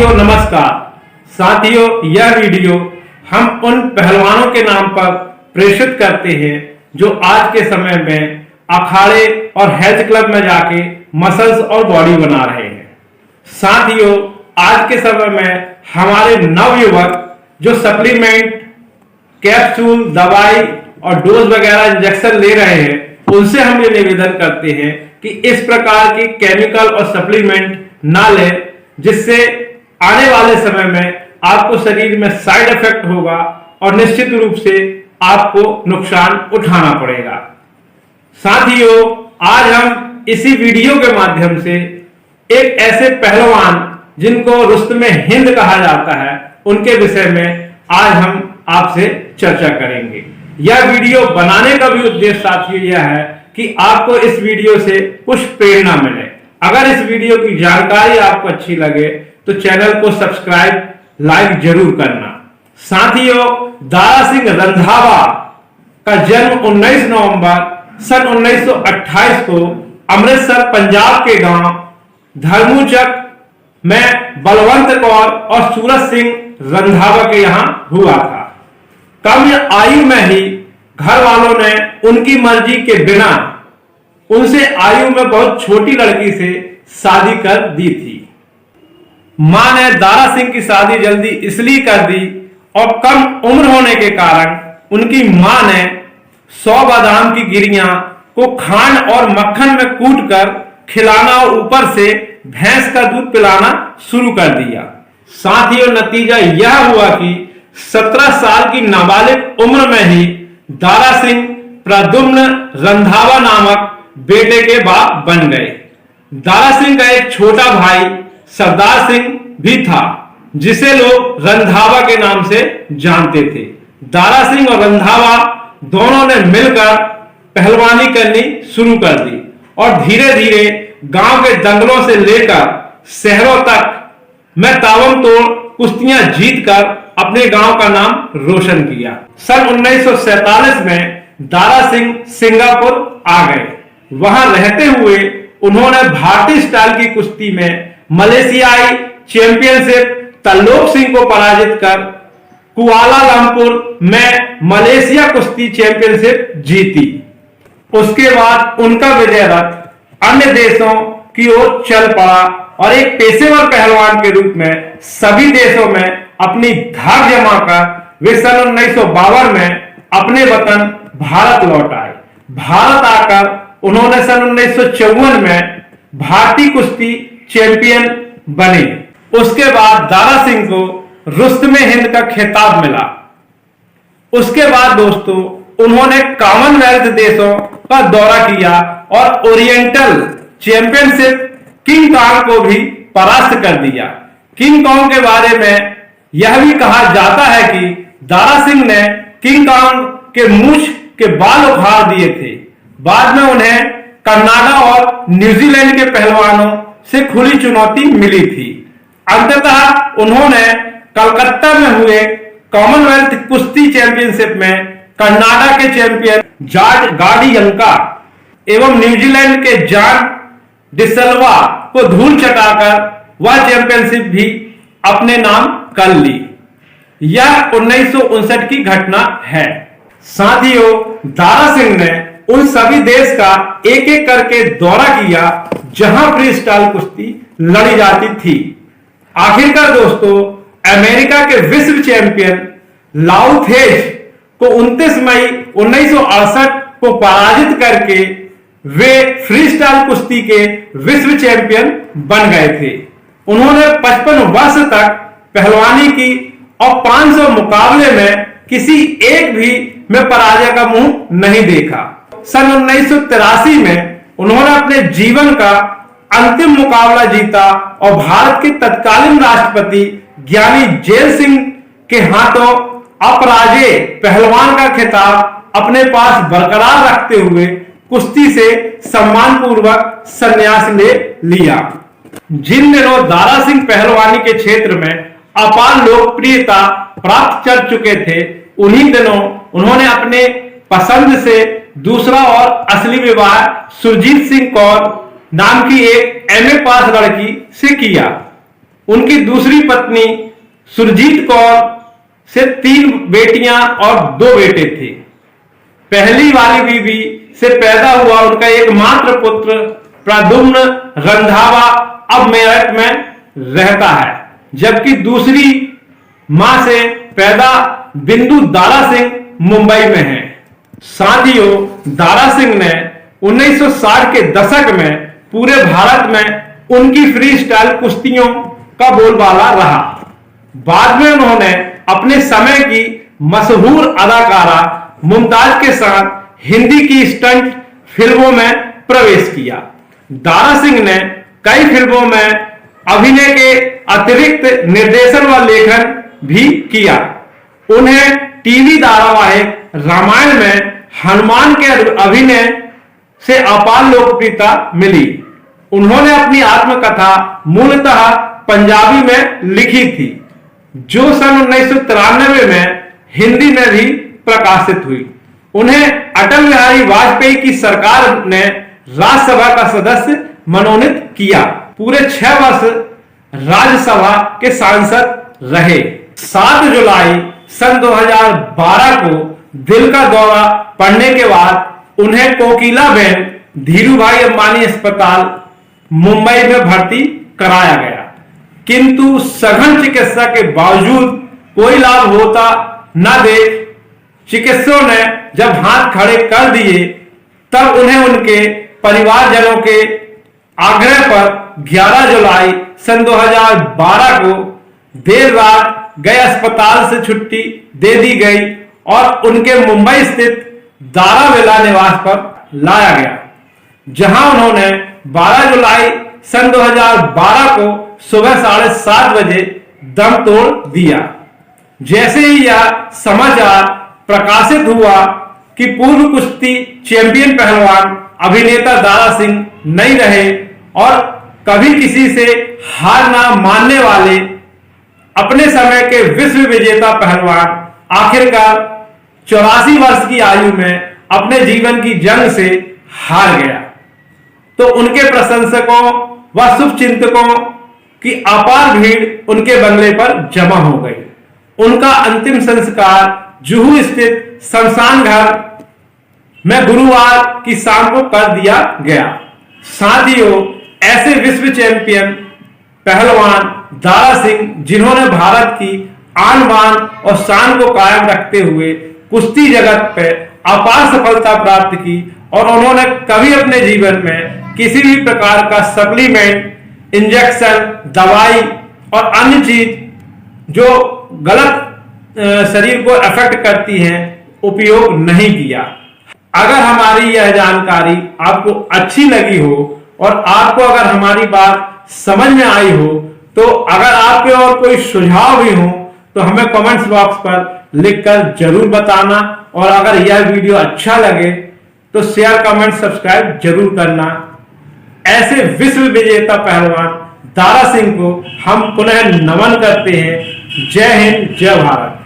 साथियों नमस्कार। साथियों, यह वीडियो हम उन पहलवानों के नाम पर प्रेषित करते हैं जो आज के समय में अखाड़े और हेल्थ क्लब में जाके मसल्स और बॉडी बना रहे हैं। साथियों, आज के समय में हमारे नवयुवक जो सप्लीमेंट, कैप्सूल, दवाई और डोज वगैरह इंजेक्शन ले रहे हैं, उनसे हम ये निवेदन करते हैं कि इस प्रकार के केमिकल और सप्लीमेंट ना लें, जिससे आने वाले समय में आपको शरीर में साइड इफेक्ट होगा और निश्चित रूप से आपको नुकसान उठाना पड़ेगा। साथियों, आज हम इसी वीडियो के माध्यम से एक ऐसे पहलवान जिनको रुस्तमे हिंद कहा जाता है, उनके विषय में आज हम आपसे चर्चा करेंगे। यह वीडियो बनाने का भी उद्देश्य साथियों यह है कि आपको इस वीडियो से कुछ प्रेरणा मिले। अगर इस वीडियो की जानकारी आपको अच्छी लगे तो चैनल को सब्सक्राइब, लाइक जरूर करना। साथियों, दारा सिंह रंधावा का जन्म 19 नवंबर सन 1928 को अमृतसर पंजाब के गांव धर्मूचक में बलवंत कौर और सूरज सिंह रंधावा के यहां हुआ था। कम आयु में ही घर वालों ने उनकी मर्जी के बिना उनसे आयु में बहुत छोटी लड़की से शादी कर दी थी। मां ने दारा सिंह की शादी जल्दी इसलिए कर दी और कम उम्र होने के कारण उनकी मां ने 100 बादाम की गिरियां को खांड और मक्खन में कूटकर खिलाना और ऊपर से भैंस का दूध पिलाना शुरू कर दिया। साथियों, नतीजा यह हुआ कि 17 साल की नाबालिग उम्र में ही दारा सिंह प्रद्युम्न रंधावा नामक बेटे के बाप बन गए। दारा सिंह का एक छोटा भाई सरदार सिंह भी था, जिसे लोग रंधावा के नाम से जानते थे। दारा सिंह और रंधावा दोनों ने मिलकर पहलवानी करनी शुरू कर दी और धीरे धीरे गांव के दंगलों से लेकर शहरों तक में ताबड़तोड़ कुश्तियां जीतकर अपने गांव का नाम रोशन किया। सन 1947 में दारा सिंह सिंगापुर आ गए। वहां रहते हुए उन्होंने भारतीय स्टाइल की कुश्ती में मलेशियाई चैंपियनशिप तल्लोक सिंह को पराजित कर कुआलालंपुर में मलेशिया कुश्ती चैंपियनशिप जीती। उसके बाद उनका विजय रथ अन्य देशों की ओर चल पड़ा और एक पेशेवर पहलवान के रूप में सभी देशों में अपनी धाक जमाकर वे सन 1952 में अपने वतन भारत लौट आए। भारत आकर उन्होंने सन 1954 में भारतीय कुश्ती चैंपियन बने। उसके बाद दारा सिंह को रुस्तमे हिंद का खिताब मिला। उसके बाद दोस्तों, उन्होंने कॉमनवेल्थ देशों का दौरा किया और ओरिएंटल चैंपियनशिप किंग कॉन्ग को भी परास्त कर दिया। किंग कॉन्ग के बारे में यह भी कहा जाता है कि दारा सिंह ने किंग कॉन्ग के मूंछ के बाल उखाड़ दिए थे। बाद में उन्हें कनाडा और न्यूजीलैंड के पहलवानों से खुली चुनौती मिली थी। अंततः उन्होंने कलकत्ता में हुए कॉमनवेल्थ कुश्ती चैंपियनशिप में कनाडा के चैंपियन जॉर्ज गार्डियंका एवं न्यूजीलैंड के जॉन डिसल्वा को धूल चटाकर वह चैंपियनशिप भी अपने नाम कर ली। यह 1959 की घटना है। साथियों, दारा सिंह ने उन सभी देश का एक एक करके दौरा किया जहां फ्री स्टाइल कुश्ती लड़ी जाती थी। आखिरकार दोस्तों, अमेरिका के विश्व चैंपियन लाउ थेज को 29 मई 1968 को पराजित करके वे फ्री स्टाइल कुश्ती के विश्व चैंपियन बन गए थे। उन्होंने 55 वर्ष तक पहलवानी की और 500 मुकाबले में किसी एक भी में पराजय का मुंह नहीं देखा। सन 1983 में उन्होंने अपने जीवन का अंतिम मुकाबला जीता और भारत के तत्कालीन राष्ट्रपति ज्ञानी जैल सिंह के हाथों अपराजेय पहलवान का खिताब अपने पास बरकरार रखते हुए कुश्ती से सम्मानपूर्वक संन्यास ले लिया। जिन दिनों दारा सिंह पहलवानी के क्षेत्र में अपार लोकप्रियता प्राप्त कर चुके थे, उन्हीं दिनों उन्होंने अपने पसंद से दूसरा और असली विवाह सुरजीत सिंह कौर नाम की एक एमए पास लड़की से किया। उनकी दूसरी पत्नी सुरजीत कौर से 3 बेटियां और 2 बेटे थे। पहली वाली बीवी से पैदा हुआ उनका एकमात्र पुत्र प्रद्युम्न रंधावा अब मेरठ में रहता है, जबकि दूसरी मां से पैदा बिंदु दारा सिंह मुंबई में है। साथियों, दारा सिंह ने 1960 के दशक में पूरे भारत में उनकी फ्री स्टाइल कुश्तियों का बोलबाला रहा। बाद में उन्होंने अपने समय की मशहूर अदाकारा मुमताज के साथ हिंदी की स्टंट फिल्मों में प्रवेश किया। दारा सिंह ने कई फिल्मों में अभिनय के अतिरिक्त निर्देशन व लेखन भी किया। उन्हें टीवी धारावाहिक रामायण में हनुमान के अभिनय से अपार लोकप्रियता मिली। उन्होंने अपनी आत्मकथा मूलतः पंजाबी में लिखी थी, जो सन 1993 में हिंदी में भी प्रकाशित हुई। उन्हें अटल बिहारी वाजपेयी की सरकार ने राज्यसभा का सदस्य मनोनीत किया। पूरे 6 वर्ष राज्यसभा के सांसद रहे। 7 जुलाई सन 2012 को दिल का दौरा पड़ने के बाद उन्हें कोकिलाबेन धीरूभाई अंबानी अस्पताल मुंबई में भर्ती कराया गया, किंतु सघन चिकित्सा के बावजूद कोई लाभ होता न देख चिकित्सकों ने जब हाथ खड़े कर दिए, तब उन्हें उनके परिवारजनों के आग्रह पर 11 जुलाई सन 2012 को देर रात गए अस्पताल से छुट्टी दे दी गई और उनके मुंबई स्थित दाराविला निवास पर लाया गया, जहां उन्होंने 12 जुलाई सन 2012 को सुबह 7:30 बजे दम तोड़ दिया। जैसे ही यह समाचार प्रकाशित हुआ कि पूर्व कुश्ती चैंपियन पहलवान अभिनेता दारा सिंह नहीं रहे और कभी किसी से हार ना मानने वाले अपने समय के विश्व विजेता पहलवान आखिरकार 84 वर्ष की आयु में अपने जीवन की जंग से हार गया, तो उनके प्रशंसकों व शुभचिंतकों की अपार भीड़ उनके बंगले पर जमा हो गई। उनका अंतिम संस्कार जुहू स्थित शमशान घर में गुरुवार की शाम को कर दिया गया। साथियों, ऐसे विश्व चैंपियन पहलवान दारा सिंह, जिन्होंने भारत की आन बान और शान को कायम रखते हुए कुश्ती जगत पे अपार सफलता प्राप्त की, और उन्होंने कभी अपने जीवन में किसी भी प्रकार का सप्लीमेंट, इंजेक्शन, दवाई और अन्य चीज जो गलत शरीर को अफेक्ट करती हैं उपयोग नहीं किया। अगर हमारी यह जानकारी आपको अच्छी लगी हो और आपको अगर हमारी बात समझ में आई हो, तो अगर आपके और कोई सुझाव भी हो तो हमें कमेंट्स बॉक्स पर लिखकर जरूर बताना, और अगर यह वीडियो अच्छा लगे तो शेयर, कमेंट, सब्सक्राइब जरूर करना। ऐसे विश्व विजेता पहलवान दारा सिंह को हम पुनः नमन करते हैं। जय हिंद, जय भारत।